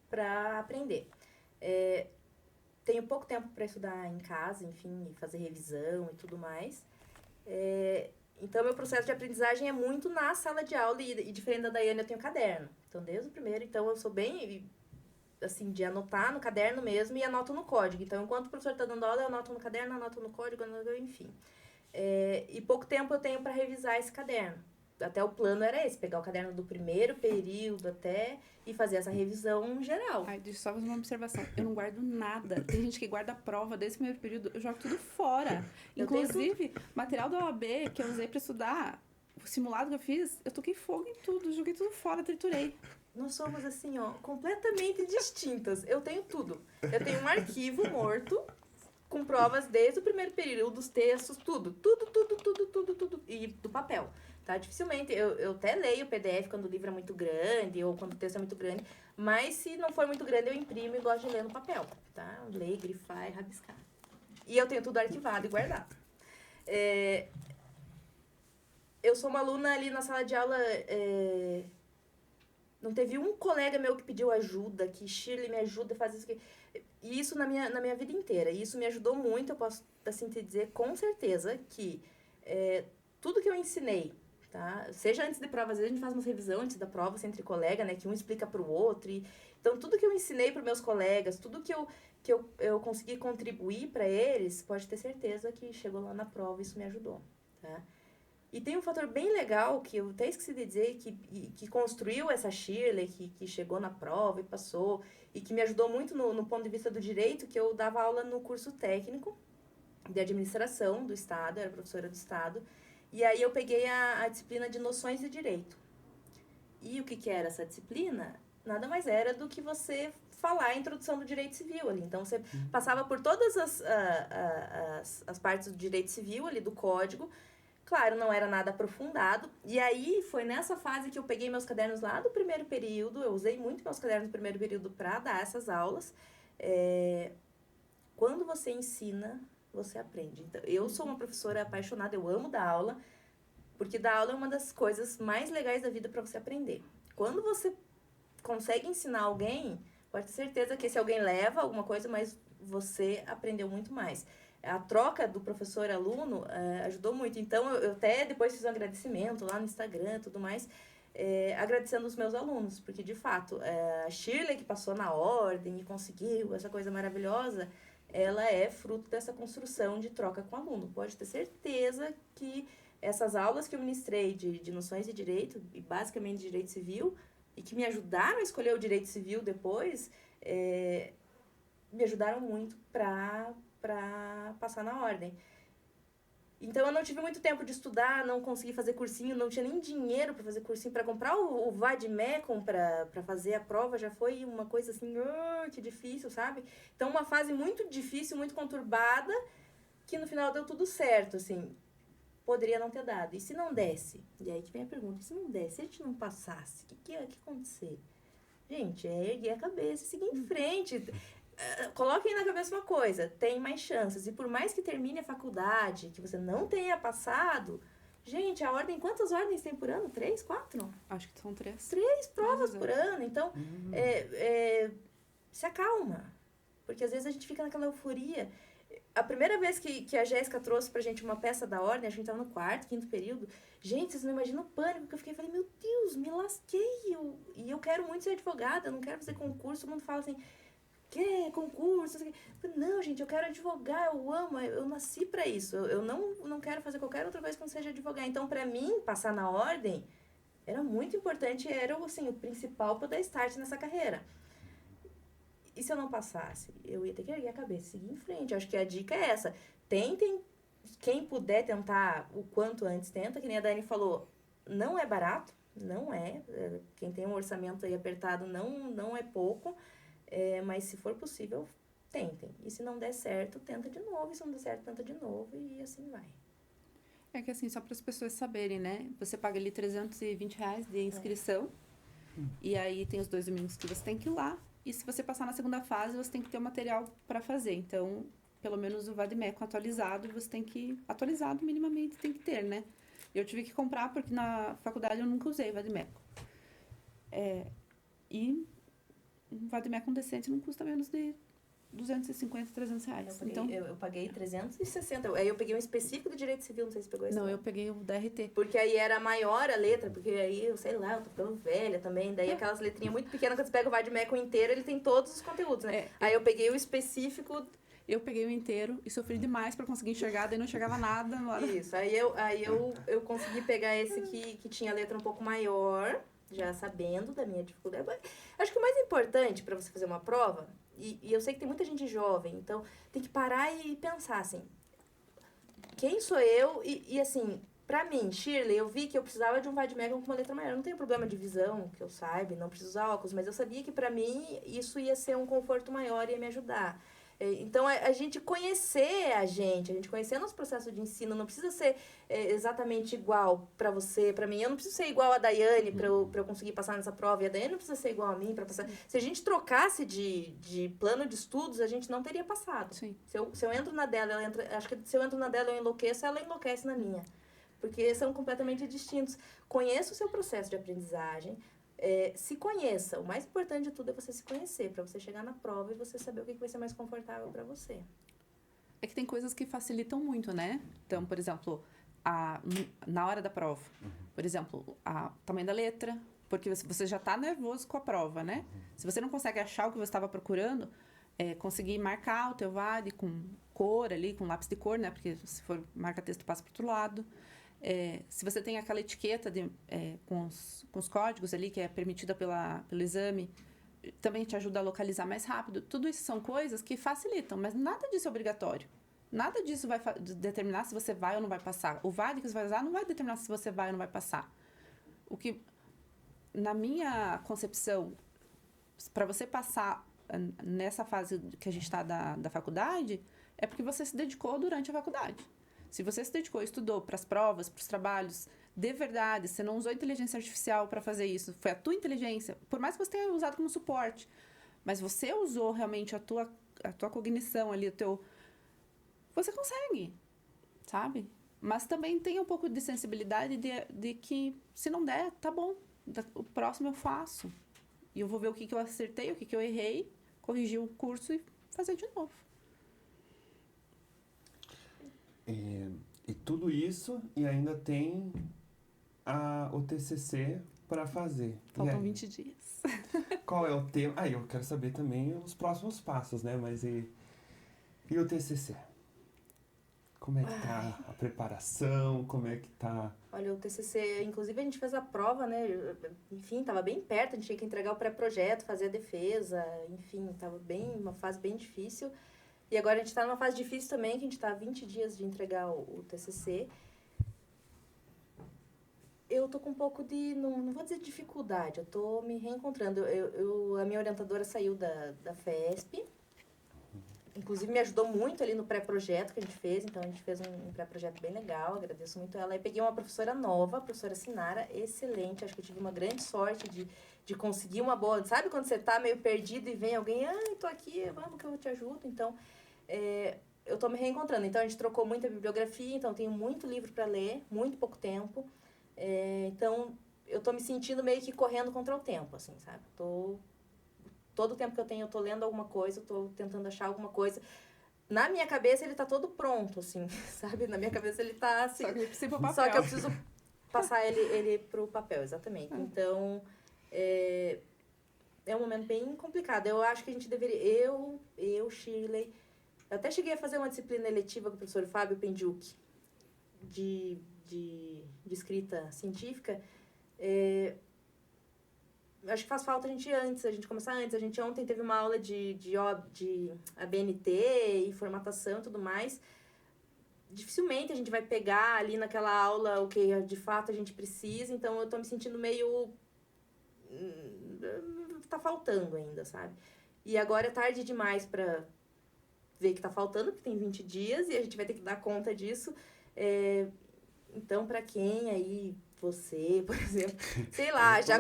Speaker 2: pra aprender. Tenho pouco tempo pra estudar em casa, enfim, fazer revisão e tudo mais. Então, meu processo de aprendizagem é muito na sala de aula e diferente da Daiane, eu tenho caderno. Então, desde o primeiro, então, eu sou bem, assim, de anotar no caderno mesmo e anoto no código. Então, enquanto o professor está dando aula, eu anoto no caderno, anoto no código, enfim. E pouco tempo eu tenho para revisar esse caderno. Até o plano era esse, pegar o caderno do primeiro período até e fazer essa revisão geral.
Speaker 3: Deixa eu só fazer uma observação. Eu não guardo nada. Tem gente que guarda a prova desde o primeiro período. Eu jogo tudo fora. Inclusive, material da OAB que eu usei para estudar, o simulado que eu fiz, eu toquei fogo em tudo. Joguei tudo fora, triturei.
Speaker 2: Nós somos, assim, completamente distintas. Eu tenho tudo. Eu tenho um arquivo morto com provas desde o primeiro período, dos textos, tudo. E do papel. tá? Dificilmente, eu até leio o PDF quando o livro é muito grande ou quando o texto é muito grande, mas se não for muito grande, eu imprimo e gosto de ler no papel, tá? Ler, grifar e rabiscar. E eu tenho tudo arquivado e guardado. Eu sou uma aluna ali na sala de aula... Não teve um colega meu que pediu ajuda, que Shirley me ajuda a fazer isso aqui. E isso na minha vida inteira. E isso me ajudou muito, eu posso assim te dizer com certeza que tudo que eu ensinei, tá? Seja antes de prova, às vezes a gente faz uma revisão antes da prova, assim, entre colega, né? Que um explica para o outro. Então, tudo que eu ensinei para meus colegas, tudo que eu consegui contribuir para eles, pode ter certeza que chegou lá na prova e isso me ajudou, tá? E tem um fator bem legal, que eu até esqueci de dizer, que construiu essa Shirley, que chegou na prova e passou, e que me ajudou muito no ponto de vista do direito, que eu dava aula no curso técnico de administração do Estado, eu era professora do Estado, e aí eu peguei a disciplina de noções de direito. E o que era essa disciplina? Nada mais era do que você falar a introdução do direito civil ali. Então, você passava por todas as partes do direito civil ali, do código. Claro, não era nada aprofundado. E aí, foi nessa fase que eu peguei meus cadernos lá do primeiro período. Eu usei muito meus cadernos do primeiro período para dar essas aulas. Quando você ensina, você aprende. Então, eu sou uma professora apaixonada, eu amo dar aula, porque dar aula é uma das coisas mais legais da vida para você aprender. Quando você consegue ensinar alguém, pode ter certeza que esse alguém leva alguma coisa, mas você aprendeu muito mais. A troca do professor-aluno ajudou muito. Então, eu até depois fiz um agradecimento lá no Instagram e tudo mais, agradecendo os meus alunos, porque, de fato, a Shirley, que passou na ordem e conseguiu essa coisa maravilhosa, ela é fruto dessa construção de troca com o aluno. Pode ter certeza que essas aulas que eu ministrei de noções de direito, e basicamente de direito civil, e que me ajudaram a escolher o direito civil depois, me ajudaram muito para passar na ordem. Então, eu não tive muito tempo de estudar, não consegui fazer cursinho, não tinha nem dinheiro para fazer cursinho, para comprar o Vadmecum para fazer a prova, já foi uma coisa assim, que difícil, sabe? Então, uma fase muito difícil, muito conturbada, que no final deu tudo certo, assim. Poderia não ter dado. E se não desse? E aí que vem a pergunta, e se não desse? Se a gente não passasse? O que ia acontecer? Gente, erguer a cabeça e seguir em frente. Coloquem na cabeça uma coisa, tem mais chances. E por mais que termine a faculdade, que você não tenha passado, gente, a ordem, quantas ordens tem por ano? 3, 4?
Speaker 3: Acho que são 3.
Speaker 2: 3 provas por ano. Então, se acalma. Porque às vezes a gente fica naquela euforia. A primeira vez que a Jéssica trouxe pra gente uma peça da ordem, a gente tava no 4º, 5º período. Gente, vocês não imaginam o pânico que eu fiquei. Falei, meu Deus, me lasquei. E eu quero muito ser advogada, eu não quero fazer concurso. Todo mundo fala assim, que concurso? Não, gente, eu quero advogar, eu amo, eu nasci pra isso. Eu não quero fazer qualquer outra coisa que não seja advogar. Então, pra mim, passar na ordem era muito importante, era assim, o principal pra eu dar start nessa carreira. E se eu não passasse? Eu ia ter que erguer a cabeça e seguir em frente. Eu acho que a dica é essa. Tentem, quem puder tentar o quanto antes, tenta. Que nem a Dani falou, não é barato, não é. Quem tem um orçamento aí apertado não é pouco. Mas se for possível, tentem. E se não der certo, tenta de novo. E se não der certo, tenta de novo e assim vai.
Speaker 3: É que assim, só para as pessoas saberem, né? Você paga ali R$320 de inscrição. E aí tem os 2 domingos que você tem que ir lá. E se você passar na segunda fase, você tem que ter o material para fazer. Então, pelo menos o Vadmecum atualizado, você tem que... Atualizado minimamente tem que ter, né? Eu tive que comprar porque na faculdade eu nunca usei Vadmecum. E um Vadmecum decente não custa menos de R$250, R$300.
Speaker 2: Eu paguei 360. Aí eu peguei um específico de direito civil, não sei se pegou esse.
Speaker 3: Não, eu peguei o DRT.
Speaker 2: Porque aí era maior a letra, porque aí, eu sei lá, eu tô ficando velha também. Daí aquelas letrinhas muito pequenas, quando você pega o Vadmecum inteiro, ele tem todos os conteúdos, né? Aí eu peguei o específico.
Speaker 3: Eu peguei o inteiro e sofri demais pra conseguir enxergar, daí não enxergava nada.
Speaker 2: Isso, aí eu consegui pegar esse que tinha a letra um pouco maior, já sabendo da minha dificuldade. Acho que o mais importante pra você fazer uma prova, e eu sei que tem muita gente jovem, então tem que parar e pensar assim, quem sou eu? E assim, pra mim, Shirley, eu vi que eu precisava de um Vadmecum com uma letra maior. Eu não tenho problema de visão, que eu saiba, não preciso usar óculos, mas eu sabia que pra mim isso ia ser um conforto maior e ia me ajudar. Então, a gente conhecer a gente conhecer nosso processo de ensino, não precisa ser exatamente igual para você, para mim. Eu não preciso ser igual a Daiane para eu conseguir passar nessa prova, e a Daiane não precisa ser igual a mim para passar. Se a gente trocasse de plano de estudos, a gente não teria passado.
Speaker 3: Sim.
Speaker 2: Se eu entro na dela, acho que se eu entro na dela, eu enlouqueço, ela enlouquece na minha. Porque são completamente distintos. Conheça o seu processo de aprendizagem, se conheça. O mais importante de tudo é você se conhecer, para você chegar na prova e você saber o que vai ser mais confortável para você.
Speaker 3: É que tem coisas que facilitam muito, né? Então, por exemplo, na hora da prova, por exemplo, o tamanho da letra, porque você já está nervoso com a prova, né? Se você não consegue achar o que você estava procurando, conseguir marcar o teu VAD com cor ali, com lápis de cor, né? Porque se for marca-texto, passa para o outro lado. Se você tem aquela etiqueta com os códigos ali, que é permitida pelo exame, também te ajuda a localizar mais rápido. Tudo isso são coisas que facilitam, mas nada disso é obrigatório. Nada disso vai determinar se você vai ou não vai passar. O VAD que você vai usar não vai determinar se você vai ou não vai passar. O que, na minha concepção, para você passar nessa fase que a gente está da faculdade, é porque você se dedicou durante a faculdade. Se você se dedicou, estudou para as provas, para os trabalhos, de verdade, você não usou inteligência artificial para fazer isso, foi a tua inteligência, por mais que você tenha usado como suporte, mas você usou realmente a tua cognição ali, você consegue, sabe? Mas também tem um pouco de sensibilidade de que, se não der, tá bom, o próximo eu faço. E eu vou ver o que eu acertei, o que eu errei, corrigir o curso e fazer de novo.
Speaker 1: E tudo isso, e ainda tem o TCC para fazer.
Speaker 3: Faltam 20 dias.
Speaker 1: Qual é o tema? Eu quero saber também os próximos passos, né? Mas e o TCC? Como é que tá a preparação? Como é que tá...
Speaker 2: Olha, o TCC, inclusive a gente fez a prova, né? Enfim, tava bem perto, a gente tinha que entregar o pré-projeto, fazer a defesa, enfim, tava uma fase bem difícil. E agora a gente está numa fase difícil também, que a gente está há 20 dias de entregar o TCC. Eu tô com um pouco de, não vou dizer dificuldade, eu tô me reencontrando. A minha orientadora saiu da FESP, inclusive me ajudou muito ali no pré-projeto que a gente fez, então a gente fez um pré-projeto bem legal, agradeço muito ela. E peguei uma professora nova, a professora Sinara, excelente, acho que eu tive uma grande sorte de conseguir uma boa... Sabe quando você tá meio perdido e vem alguém, tô aqui, vamos que eu te ajudo, então... eu tô me reencontrando, então a gente trocou muita bibliografia, então eu tenho muito livro para ler, muito pouco tempo, então eu tô me sentindo meio que correndo contra o tempo, assim, sabe? Todo o tempo que eu tenho, eu tô lendo alguma coisa, eu tô tentando achar alguma coisa. Na minha cabeça ele tá todo pronto, assim, sabe? Na minha cabeça ele tá assim...
Speaker 3: Só que
Speaker 2: eu preciso passar ele pro papel, exatamente. Então, é um momento bem complicado. Eu acho que a gente deveria... Shirley... Eu até cheguei a fazer uma disciplina eletiva com o professor Fábio Pendiuk, de escrita científica. Acho que faz falta a gente começar antes. A gente ontem teve uma aula de ABNT e formatação e tudo mais. Dificilmente a gente vai pegar ali naquela aula o que de fato a gente precisa. Então, eu tô me sentindo meio... Tá faltando ainda, sabe? E agora é tarde demais para... ver que tá faltando, porque tem 20 dias e a gente vai ter que dar conta disso. Então, para quem aí, você, por exemplo, sei lá, já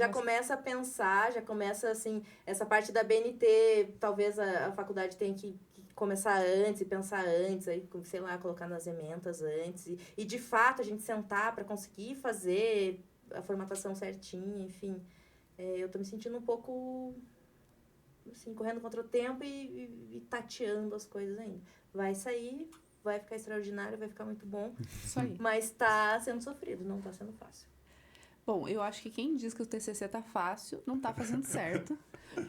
Speaker 2: começa a pensar, já começa, assim, essa parte da BNT, talvez a faculdade tenha que começar antes e pensar antes, aí, sei lá, colocar nas ementas antes. E de fato, a gente sentar para conseguir fazer a formatação certinha, enfim. Eu tô me sentindo um pouco... assim, correndo contra o tempo e tateando as coisas ainda. Vai sair, vai ficar extraordinário, vai ficar muito bom.
Speaker 3: Isso aí.
Speaker 2: Mas tá sendo sofrido, não tá sendo fácil.
Speaker 3: Bom, eu acho que quem diz que o TCC tá fácil, não tá fazendo certo,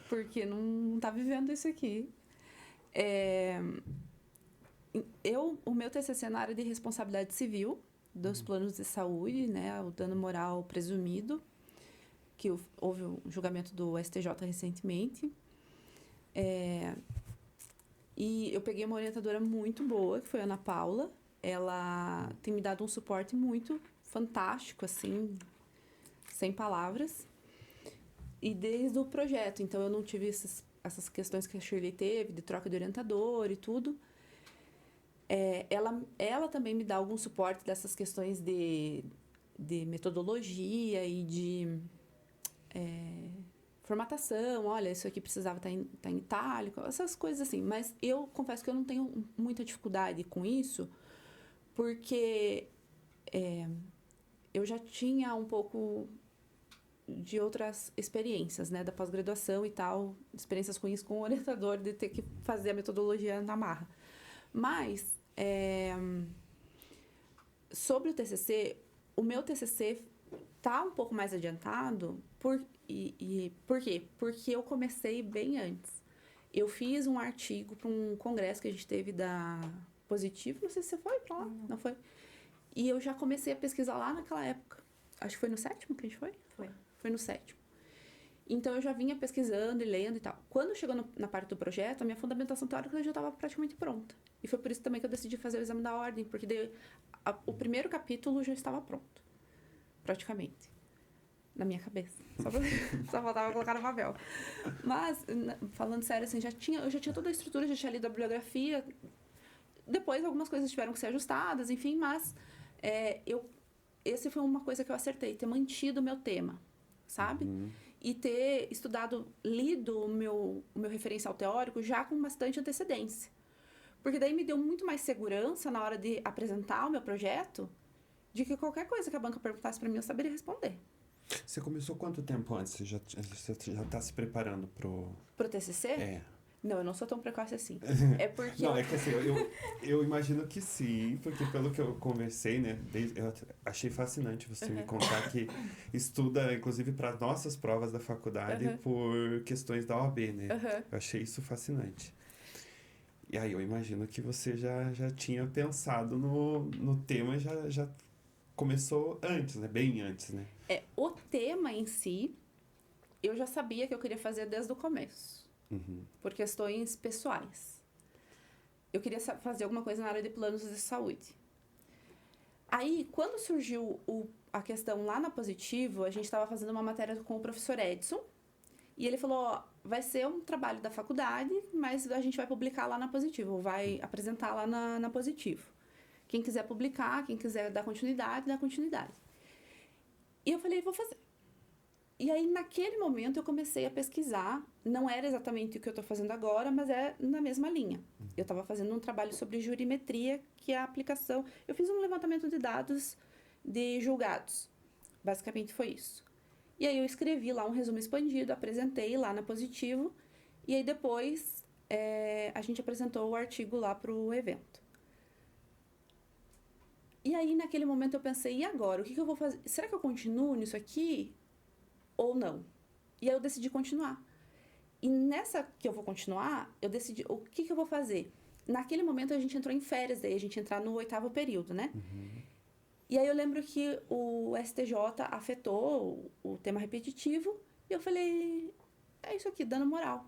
Speaker 3: porque não tá vivendo isso aqui. O meu TCC é na área de responsabilidade civil, dos planos de saúde, né, o dano moral presumido, que houve um julgamento do STJ recentemente. E eu peguei uma orientadora muito boa, que foi a Ana Paula. Ela tem me dado um suporte muito fantástico, assim, sem palavras. E desde o projeto, então eu não tive esses essas questões que a Shirley teve, de troca de orientador e tudo. Ela também me dá algum suporte dessas questões de metodologia e de formatação. Olha, isso aqui precisava estar em itálico, essas coisas assim. Mas eu confesso que eu não tenho muita dificuldade com isso, porque eu já tinha um pouco de outras experiências, né, da pós-graduação e tal, experiências ruins com o orientador, de ter que fazer a metodologia na marra. Mas, sobre o TCC, o meu TCC tá um pouco mais adiantado, por quê? Porque eu comecei bem antes. Eu fiz um artigo para um congresso que a gente teve da Positivo, não sei se você foi para lá, não foi? E eu já comecei a pesquisar lá naquela época. Acho que foi no 7º que a gente foi? Foi no 7º. Então, eu já vinha pesquisando e lendo e tal. Quando chegou na parte do projeto, a minha fundamentação teórica já estava praticamente pronta. E foi por isso também que eu decidi fazer o exame da ordem, porque o primeiro capítulo já estava pronto. Praticamente. Na minha cabeça. Só faltava colocar no papel. Mas, falando sério, assim, eu já tinha toda a estrutura, já tinha lido a bibliografia. Depois, algumas coisas tiveram que ser ajustadas, enfim, mas essa foi uma coisa que eu acertei, ter mantido o meu tema, sabe? E ter lido o meu referencial teórico já com bastante antecedência. Porque daí me deu muito mais segurança na hora de apresentar o meu projeto, de que qualquer coisa que a banca perguntasse para mim, eu saberia responder.
Speaker 1: Você começou quanto tempo antes? Você já tá se preparando pro
Speaker 3: TCC? Não, eu não sou tão precoce assim. É porque...
Speaker 1: Não, é que assim, eu imagino que sim, porque pelo que eu conversei, né, eu achei fascinante você me contar que estuda, inclusive, para nossas provas da faculdade por questões da OAB, né? Eu achei isso fascinante. E aí eu imagino que você já tinha pensado no tema, já começou antes, né? Bem antes, né?
Speaker 3: O tema em si, eu já sabia que eu queria fazer desde o começo. Por questões pessoais. Eu queria fazer alguma coisa na área de planos de saúde. Aí, quando surgiu a questão lá na Positivo, a gente estava fazendo uma matéria com o professor Edson, e ele falou, vai ser um trabalho da faculdade, mas a gente vai publicar lá na Positivo, vai apresentar lá na Positivo. Quem quiser publicar, quem quiser dar continuidade, dá continuidade. E eu falei, vou fazer. E aí, naquele momento, eu comecei a pesquisar. Não era exatamente o que eu estou fazendo agora, mas é na mesma linha. Eu estava fazendo um trabalho sobre jurimetria, que é a aplicação... Eu fiz um levantamento de dados de julgados. Basicamente, foi isso. E aí, eu escrevi lá um resumo expandido, apresentei lá na Positivo. E aí, depois, a gente apresentou o artigo lá para o evento. E aí, naquele momento, eu pensei, e agora? O que eu vou fazer? Será que eu continuo nisso aqui? Ou não. E aí eu decidi continuar. E nessa que eu vou continuar, eu decidi o que eu vou fazer. Naquele momento a gente entrou em férias, daí a gente entrar no 8º período, né? E aí eu lembro que o STJ afetou o tema repetitivo e eu falei, é isso aqui, dano moral.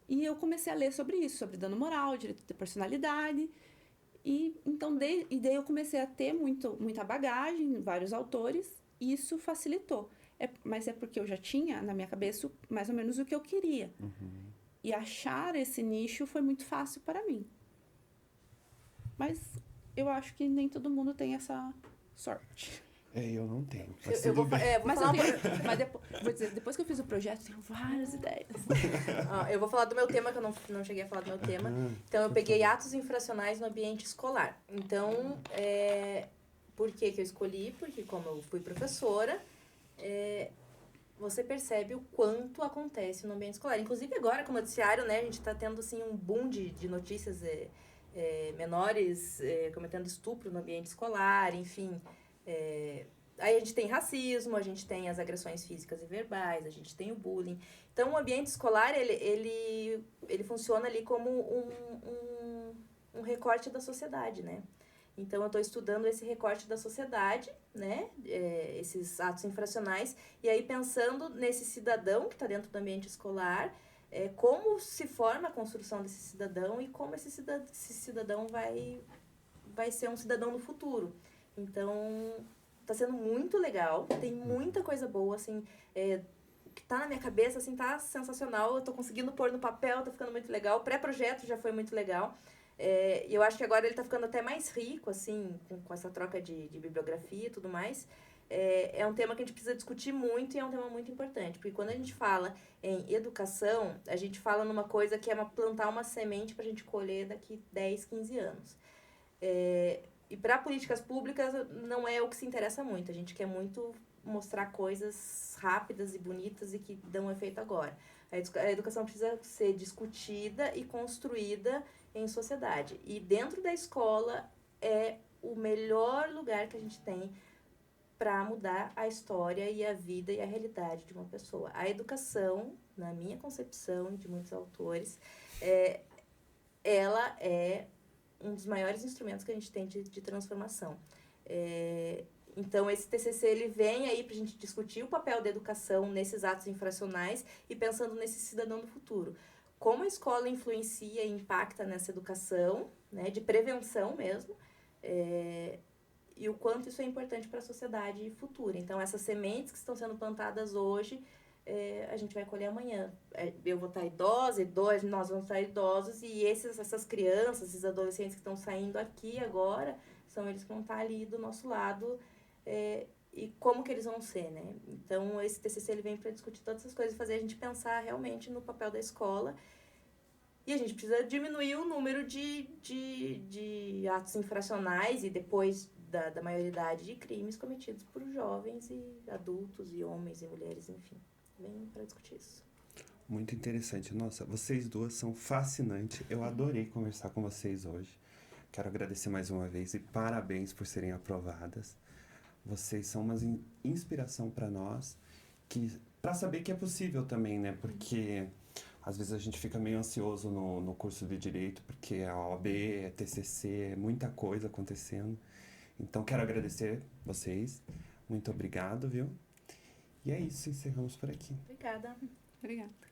Speaker 3: E eu comecei a ler sobre isso, sobre dano moral, direito de personalidade. E daí eu comecei a ter muita bagagem, vários autores, e isso facilitou. Mas é porque eu já tinha na minha cabeça mais ou menos o que eu queria. E achar esse nicho foi muito fácil para mim. Mas eu acho que nem todo mundo tem essa sorte.
Speaker 1: Eu não tenho. Mas
Speaker 3: vou dizer, depois que eu fiz o projeto, eu tenho várias ideias.
Speaker 2: Eu vou falar do meu tema, que eu não cheguei a falar do meu tema. Então, eu peguei atos infracionais no ambiente escolar. Então, por que eu escolhi? Porque como eu fui professora... você percebe o quanto acontece no ambiente escolar. Inclusive agora, com o noticiário, né, a gente está tendo assim, um boom de notícias menores cometendo estupro no ambiente escolar, enfim. Aí a gente tem racismo, a gente tem as agressões físicas e verbais, a gente tem o bullying. Então, o ambiente escolar, ele funciona ali como um recorte da sociedade, né? Então, eu estou estudando esse recorte da sociedade, né? Esses atos infracionais, e aí pensando nesse cidadão que está dentro do ambiente escolar, como se forma a construção desse cidadão e como esse cidadão vai ser um cidadão no futuro. Então, está sendo muito legal, tem muita coisa boa, assim, tá na minha cabeça, assim, tá sensacional. Eu tô conseguindo pôr no papel, tá ficando muito legal. O pré-projeto já foi muito legal. E eu acho que agora ele tá ficando até mais rico, assim, com essa troca de bibliografia e tudo mais. É um tema que a gente precisa discutir muito e é um tema muito importante. Porque quando a gente fala em educação, a gente fala numa coisa que é plantar uma semente pra gente colher daqui 10, 15 anos. E para políticas públicas não é o que se interessa muito. A gente quer muito mostrar coisas rápidas e bonitas e que dão efeito agora. A educação precisa ser discutida e construída em sociedade. E dentro da escola é o melhor lugar que a gente tem para mudar a história e a vida e a realidade de uma pessoa. A educação, na minha concepção e de muitos autores, ela é um dos maiores instrumentos que a gente tem de transformação. Então, esse TCC ele vem aí para a gente discutir o papel da educação nesses atos infracionais e pensando nesse cidadão do futuro. Como a escola influencia e impacta nessa educação, né, de prevenção mesmo, e o quanto isso é importante para a sociedade futura. Então, essas sementes que estão sendo plantadas hoje, a gente vai colher amanhã. Eu vou estar idosa, nós vamos estar idosos, e essas crianças, esses adolescentes que estão saindo aqui agora, são eles que vão estar ali do nosso lado, e como que eles vão ser, né? Então, esse TCC ele vem para discutir todas essas coisas, fazer a gente pensar realmente no papel da escola. E a gente precisa diminuir o número de atos infracionais e depois da maioridade de crimes cometidos por jovens e adultos e homens e mulheres, enfim. Vem para discutir isso.
Speaker 1: Muito interessante. Nossa, vocês duas são fascinantes. Eu adorei conversar com vocês hoje. Quero agradecer mais uma vez e parabéns por serem aprovadas. Vocês são uma inspiração para nós, para saber que é possível também, né? Porque às vezes a gente fica meio ansioso no curso de Direito, porque é OAB, é TCC, é muita coisa acontecendo. Então, quero agradecer vocês. Muito obrigado, viu? E é isso, encerramos por aqui.
Speaker 2: Obrigada.
Speaker 3: Obrigada.